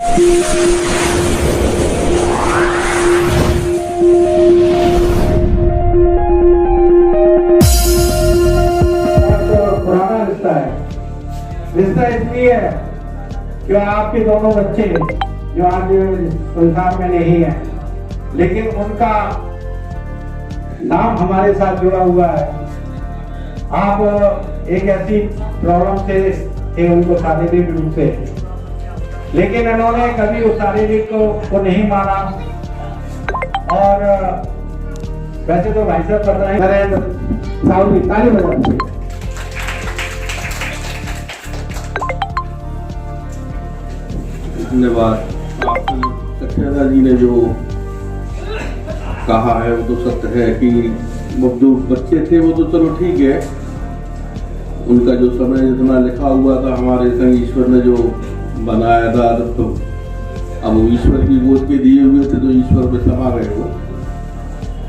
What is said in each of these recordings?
पुराना रिश्ता है, रिश्ता इसलिए है कि आपके दोनों बच्चे जो आज संसार में नहीं है, लेकिन उनका नाम हमारे साथ जुड़ा हुआ है। आप एक ऐसी प्रॉब्लम से थे उनको शारीरिक रूप से, लेकिन इन्होंने कभी उस शारीरिक को नहीं माना। और वैसे तो भाई साहब पता है साउदी ताली बजाते। धन्यवाद। सक्सेना जी ने जो कहा है वो तो सत्य है कि वो जो बच्चे थे वो तो चलो ठीक है, उनका जो समय जितना लिखा हुआ था हमारे संग ईश्वर ने जो बनाया था, तो अब वो ईश्वर की गोद के दिए हुए थे तो ईश्वर पे समा गए वो।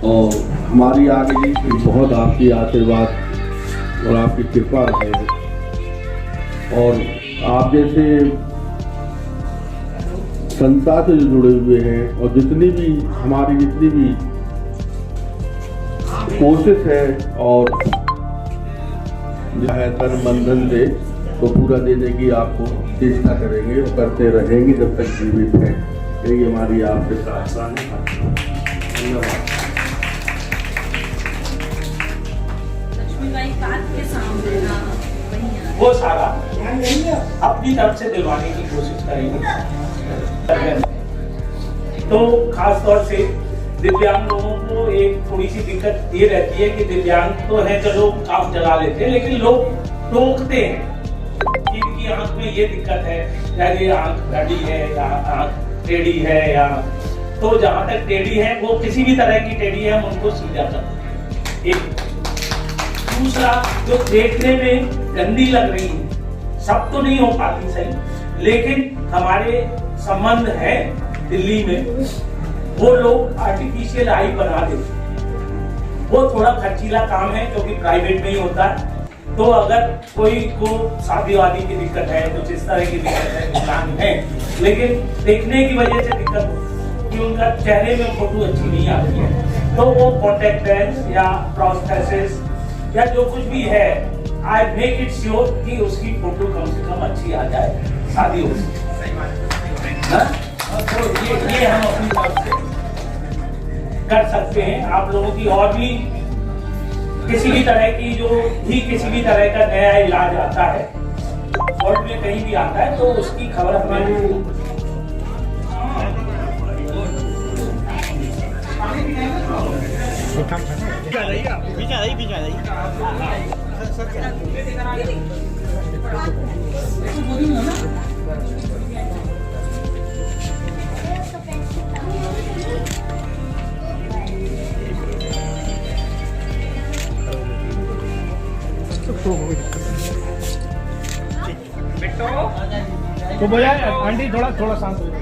और हमारी आगे भी बहुत आपकी आशीर्वाद और आपकी कृपा रहे। और आप जैसे संस्था से जो जुड़े हुए हैं और जितनी भी कोशिश है और जो है तन मन धन से तो पूरा देने की आपको चेष्टा करेंगे और करते रहेंगे जब तक जीवित हैं। यही हमारी आपसे प्रार्थना है। धन्यवाद। वो सारा अपनी तरफ से दिलवाने की कोशिश करेंगे। तो खास तौर से दिव्यांग लोगों को एक थोड़ी सी दिक्कत ये रहती है कि दिव्यांग तो है, चलो काम चला लेते हैं, लेकिन लोग टोकते हैं कि इनकी आंख में ये दिक्कत है, या ये आंख बड़ी है या आंख टेढ़ी है, या तो जहां तक टेढ़ी है वो किसी भी तरह की टेढ़ी है हम उनको सीधा करते हैं। एक दूसरा जो देखने में गंदी लग रही है, सब तो नहीं हो पाती सही, लेकिन हमारे संबंध है दिल्ली में, वो लोग आर्टिफिशियल आई बना देते हैं। वो थोड़ा खर्चीला काम है क्योंकि प्राइवेट में ही होता है। तो अगर कोई को शादी वादी की दिक्कत है, कुछ इस तरह की दिक्कत है, विकलांग है, लेकिन देखने की वजह से दिक्कत हो कि उनका चेहरे में फोटो अच्छी नहीं आती है, तो वो कॉन्टेक्ट लेंस या प्रोस्थेसिस या जो कुछ भी है, आई मेक इट श्योर कि उसकी फोटो कम से कम अच्छी आ जाए, शादी हो सके। तो ये हम अपनी तरफ से कर सकते हैं। आप लोगों की और भी किसी भी तरह की किसी भी तरह का नया इलाज आता है, वर्ल्ड में कहीं भी आता है, तो उसकी खबर हमें तो बोला आंटी थोड़ा शांत हो जाए।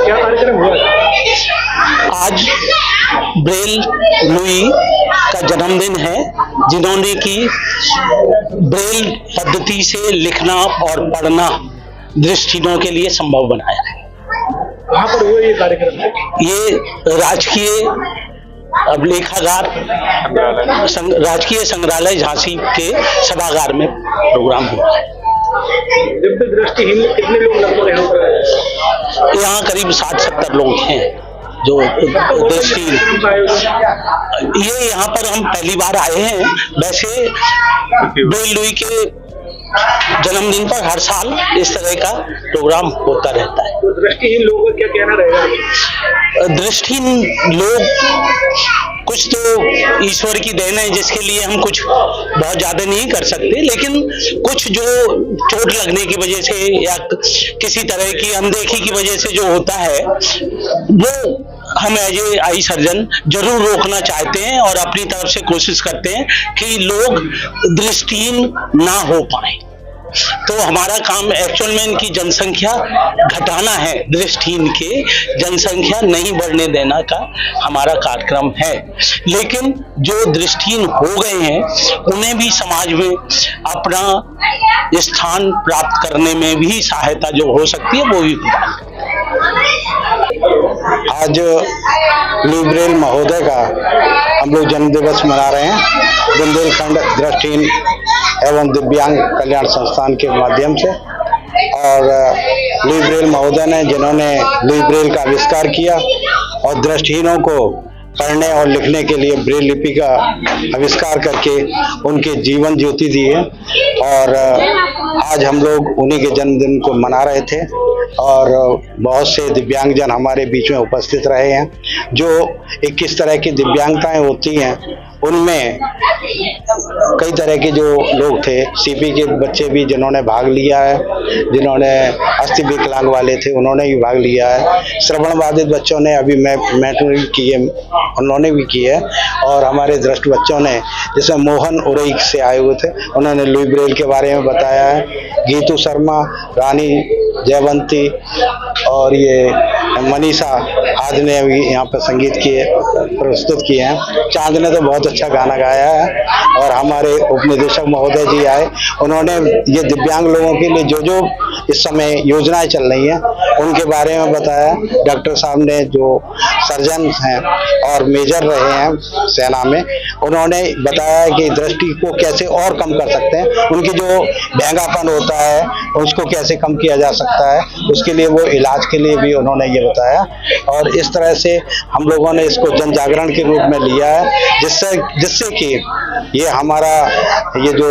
क्या कार्यक्रम हुआ? आज ब्रेल लुई का जन्मदिन है, जिन्होंने की ब्रेल पद्धति से लिखना और पढ़ना दृष्टिहीनों के लिए संभव बनाया है। कहाँ पर हुआ ये कार्यक्रम? ये राजकीय अभिलेखागार राजकीय संग्रहालय झांसी के सभागार में प्रोग्राम हुआ है। दृष्टिहीन कितने लोग लगभग यहाँ करीब 60-70 लोग हैं जो दृष्टिहीन। ये यहाँ पर हम पहली बार आए हैं। वैसे ब्रेल लुई के जन्मदिन पर हर साल इस तरह का प्रोग्राम होता रहता है। तो दृष्टिहीन लोगों का क्या कहना रहेगा? दृष्टिहीन लोग कुछ तो ईश्वर की देन है जिसके लिए हम कुछ बहुत ज्यादा नहीं कर सकते, लेकिन कुछ जो चोट लगने की वजह से या किसी तरह की अनदेखी की वजह से जो होता है वो हम एज ए आई सर्जन जरूर रोकना चाहते हैं और अपनी तरफ से कोशिश करते हैं कि लोग दृष्टिहीन ना हो पाए। तो हमारा काम एक्चुअल में इनकी जनसंख्या घटाना है, दृष्टिहीन के जनसंख्या नहीं बढ़ने देना का हमारा कार्यक्रम है। लेकिन जो दृष्टिहीन हो गए हैं उन्हें भी समाज में अपना स्थान प्राप्त करने में भी सहायता जो हो सकती है वो भी प्रदान करते हैं। आज लिबरेल महोदय का हम लोग जन्म दिवस मना रहे हैं बुंदेलखंड दृष्टिहीन एवं दिव्यांग कल्याण संस्थान के माध्यम से। और लिबरेल महोदय ने जिन्होंने लिबरेल का आविष्कार किया और दृष्टिहीनों को पढ़ने और लिखने के लिए ब्रेल लिपि का आविष्कार करके उनके जीवन ज्योति दी है। और आज हम लोग उन्हीं के जन्मदिन को मना रहे थे और बहुत से दिव्यांगजन हमारे बीच में उपस्थित रहे हैं। जो 21 तरह की दिव्यांगताएं होती हैं उनमें कई तरह के जो लोग थे, सीपी के बच्चे भी जिन्होंने भाग लिया है, जिन्होंने अस्थि विकलांग वाले थे उन्होंने भी भाग लिया है, श्रवण बाधित बच्चों ने अभी मैट्रिक की है उन्होंने भी की है, और हमारे दृष्ट बच्चों ने जिसमें मोहन उरई से आए हुए थे उन्होंने लुई ब्रेल के बारे में बताया है, गीतू शर्मा, रानी जयवंती और ये मनीषा आदि ने भी यहाँ पर संगीत किए प्रस्तुत किए हैं। चांद ने तो बहुत अच्छा गाना गाया है। और हमारे उपनिदेशक महोदय जी आए, उन्होंने ये दिव्यांग लोगों के लिए जो जो इस समय योजनाएं चल रही हैं उनके बारे में बताया। डॉक्टर साहब ने जो सर्जन हैं और मेजर रहे हैं सेना में, उन्होंने बताया कि दृष्टि को कैसे और कम कर सकते हैं, उनकी जो महंगापन होता है उसको कैसे कम किया जा सकता है, उसके लिए वो इलाज के लिए भी उन्होंने ये बताया। और इस तरह से हम लोगों ने इसको जन जागरण के रूप में लिया है, जिससे कि ये हमारा ये जो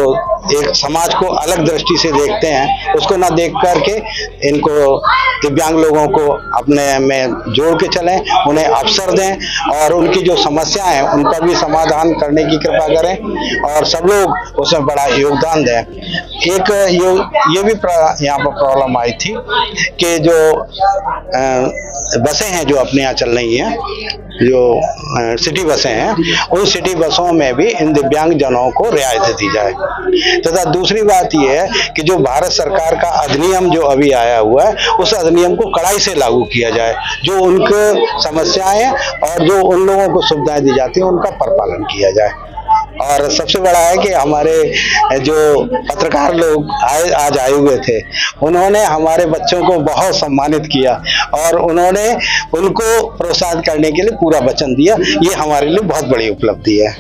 एक समाज को अलग दृष्टि से देखते हैं उसको ना देख करके इनको दिव्यांग लोगों को अपने में जोड़ के चलें, उन्हें अवसर दें और उनकी जो समस्याएं हैं उनका भी समाधान करने की कृपा करें और सब लोग उसमें बड़ा योगदान दें। एक ये भी यहाँ पर प्रॉब्लम आई थी कि जो बसें हैं जो अपने यहाँ चल रही हैं, जो सिटी बसें हैं, उन सिटी बसों में भी इन दिव्यांग जनों को रियायत दी जाए। तथा दूसरी बात यह है कि जो भारत सरकार का अधिनियम जो अभी आया हुआ है उस अधिनियम को कड़ाई से लागू किया जाए, जो उनके समस्याएं और जो उन लोगों को सुविधाएं दी जाती हैं उनका परिपालन किया जाए। और सबसे बड़ा है कि हमारे जो पत्रकार लोग आज आए हुए थे उन्होंने हमारे बच्चों को बहुत सम्मानित किया और उन्होंने उनको प्रोत्साहित करने के लिए पूरा वचन दिया। ये हमारे लिए बहुत बड़ी उपलब्धि है।